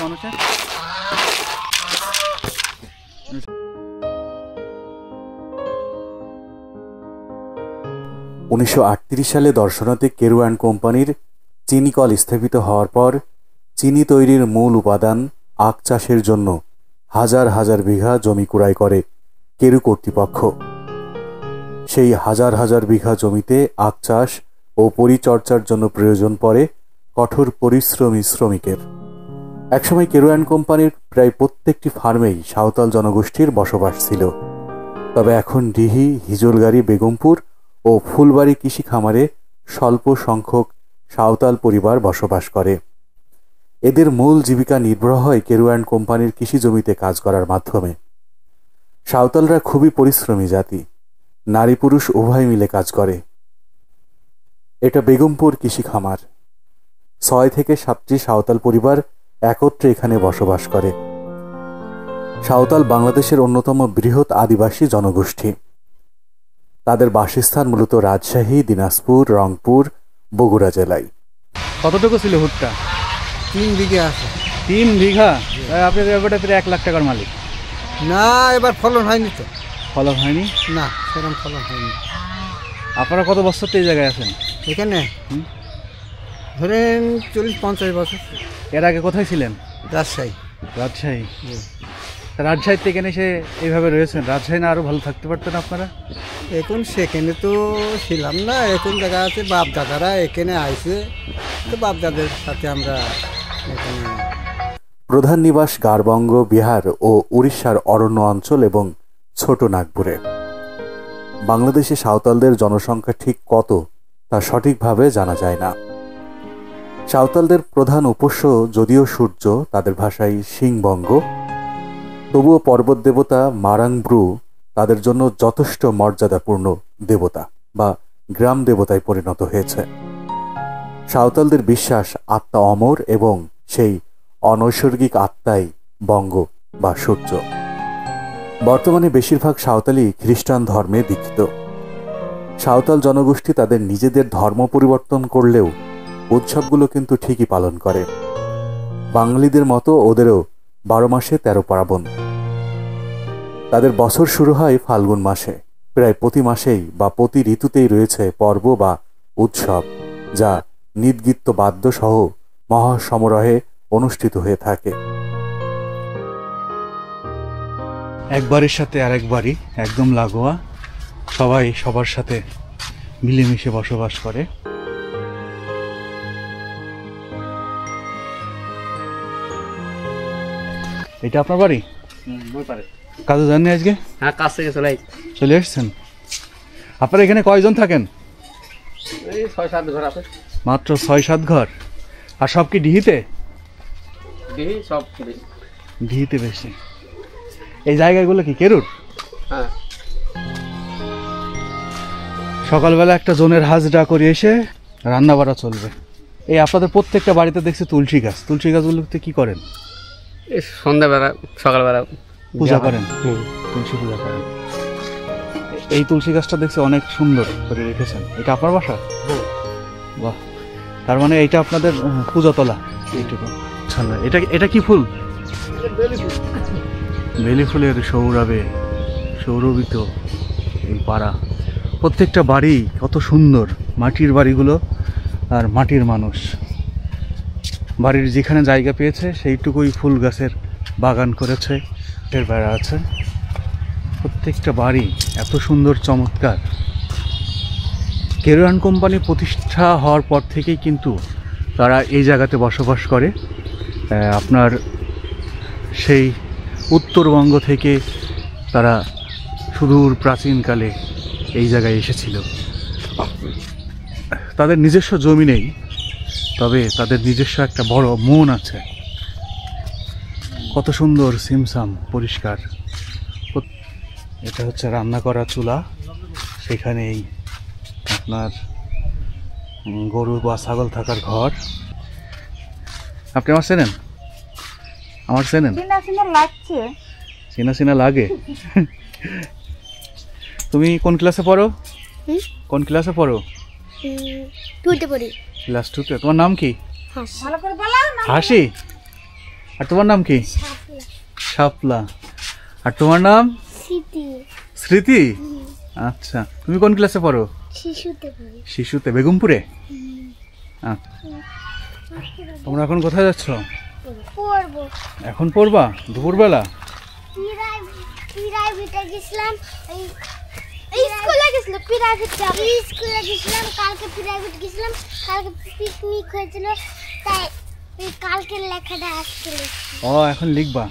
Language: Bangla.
মানুষের? 1938 সালে দর্শনাতে কেরু অ্যান্ড কোম্পানির চিনি কল স্থাপিত হওয়ার পর চিনি তৈরির মূল উপাদান আখ চাষের জন্য হাজার হাজার বিঘা জমি ক্রয় করে কেরু কর্তৃপক্ষ। সেই হাজার হাজার বিঘা জমিতে আখ চাষ ও পরিচর্যার জন্য প্রয়োজন পড়ে কঠোর পরিশ্রমী শ্রমিকের। একসময় কেরু অ্যান্ড কোম্পানির প্রায় প্রত্যেকটি ফার্মেই সাঁওতাল জনগোষ্ঠীর বসবাস ছিল। তবে এখন ডিহি, হিজলগাড়ি, বেগমপুর ও ফুলবাড়ি কৃষি খামারে স্বল্প সংখ্যক সাঁওতাল পরিবার বসবাস করে। এদের মূল জীবিকা নির্ভর হয় কেরু অ্যান্ড কোম্পানির কৃষি জমিতে কাজ করার মাধ্যমে। সাঁওতালরা খুবই পরিশ্রমী জাতি, নারী পুরুষ উভয় মিলে কাজ করে। এটা বেগমপুর কৃষি খামার। 6 থেকে 7টি সাঁওতাল পরিবার একত্রে এখানে বসবাস করে। সাঁওতাল বাংলাদেশের অন্যতম বৃহৎ আদিবাসী জনগোষ্ঠী। তাদের বাসস্থান মূলত রাজশাহী, দিনাজপুর, রংপুর, বগুড়া জেলায়। কতটুকু ছিল ভুট্টা? 3 বিঘা আছে। 3 বিঘা? আপনার এবারে প্রায় 1 লাখ টাকার মালিক। না, এবার ফলন হয়নি তো। ফলন হয়নি? না, সেরকম ফলন হয়নি। আপনারা কত বছর তো এই জায়গায় আছেন? এখানে ধরেন 40-50 বছর। এর আগে কোথায় ছিলেন? রাজশাহী। রাজশাহী? রাজশাহী থেকে এসে এইভাবে রয়েছেন। রাজশাহী না আরো ভালো থাকতে পারতেন আপনারা? এখন সেখানে তো ছিলাম না। এখন দেখা আছে বাপ দাদারা এখানে আইছে, তো বাপ দাদার সাথে আমরা এখানে। প্রধান নিবাস গারবঙ্গ, বিহার ও উড়িষ্যার অরণ্য অঞ্চল এবং ছোট নাগপুরে। বাংলাদেশে সাঁওতালদের জনসংখ্যা ঠিক কত তা সঠিকভাবে জানা যায় না। সাঁওতালদের প্রধান উপাস্য যদিও সূর্য, তাদের ভাষায় সিংবঙ্গ, তবুও পর্বত দেবতা মারাংব্রু তাদের জন্য যথেষ্ট মর্যাদাপূর্ণ দেবতা বা গ্রাম দেবতায় পরিণত হয়েছে। সাঁওতালদের বিশ্বাস আত্মা অমর এবং সেই অনৈসর্গিক আত্মাই বঙ্গ বা সূর্য। বর্তমানে বেশিরভাগ সাঁওতালি খ্রিস্টান ধর্মে দীক্ষিত। সাঁওতাল জনগোষ্ঠী তাদের নিজেদের ধর্ম পরিবর্তন করলেও উৎসবগুলো কিন্তু ঠিকই পালন করে। বাঙালিদের মতো ওদেরও 12 মাসে 13 পার্বণ। তাদের বছর শুরু হয় ফাল্গুন মাসে। প্রায় প্রতি মাসেই বা প্রতি ঋতুতেই রয়েছে পর্ব বা উৎসব, যা নিদগীত্য বাদ্য সহ মহাসমারোহে অনুষ্ঠিত হয়ে থাকে। একবারের সাথে আরেকবারই একদম লাগোয়া, সবাই সবার সাথে মিলেমিশে বসবাস করে। এটা আপনার বাড়ি? কাজে যাননি আজকে? হ্যাঁ, কাজ থেকে চলে এসছেন। আপনারা এখানে কয়জন থাকেন? এই 6-7 ঘর আছে। মাত্র 6-7 ঘর? আর সব কি ডিহিতে? সব ডিহিতে বেশি। এই জায়গাগুলো কি কেরুর? হ্যাঁ। সকালবেলা একটা জোনের হাজরা করে এসে রান্না বাড়া চলবে। এই আপনাদের প্রত্যেকটা বাড়িতে দেখছি তুলসী গাছ। তুলসী গাছগুলোতে কি করেন? এই সন্ধ্যাবেলা সকালবেলা পূজা করেন। তুলসী পূজা করেন। এই তুলসী গাছটা দেখছি অনেক সুন্দর করে রেখেছেন। এটা আপনার বাসা? বাহ, তার মানে এটা আপনাদের পূজা তলা। এইটুকু। এটা এটা কি ফুল? বেলি ফুলের সৌরভে সৌরভিত এই পাড়া। প্রত্যেকটা বাড়ি কত সুন্দর, মাটির বাড়িগুলো আর মাটির মানুষ। বাড়ির যেখানে জায়গা পেয়েছে সেইটুকুই ফুল গাছের বাগান করেছে, এর বেড়া আছে। প্রত্যেকটা বাড়ি এত সুন্দর, চমৎকার। কেরু অ্যান্ড কোম্পানি প্রতিষ্ঠা হওয়ার পর থেকেই কিন্তু তারা এই জায়গাতে বসবাস করে। আপনার সেই উত্তরবঙ্গ থেকে তারা সুদূর প্রাচীনকালে এই জায়গায় এসেছিল। তাদের নিজস্ব জমি নেই, তবে তাদের নিজস্ব একটা বড় মন আছে। কত সুন্দর, সিমসাম, পরিষ্কার। এটা হচ্ছে রান্না করা চুলা। সেখানেই আপনার গরু বা ছাগল থাকার ঘর। আপনি আমার চেনেন? আমার চেনেন? চেনা চেনা লাগে। তুমি কোন ক্লাসে পড়ো? কোন ক্লাসে পড়ো? 2তে পড়ি। ক্লাস 2তে। তোমার নাম কি? হাসি। আর তোমার নাম কি? শাপলা। শাপলা। আর তোমার নাম? স্মৃতি। স্মৃতি। আচ্ছা, তুমি কোন ক্লাসে পড়ো? শিশুতে পড়ি। শিশুতে, বেগমপুরে। আচ্ছা, তোমরা এখন কোথায় যাচ্ছ? পড়বো। এখন পড়বা দুপুরবেলা? প্রাইভেটে গেছিলাম, স্কুলে গেছিলাম, স্কুলে গেছিলাম, কালকে প্রাইভেট গেছিলাম, কালকে পিকনিক হয়েছিল, তাই কালকে লেখাটা আজকে লিখছি। ও, এখন লিখবা।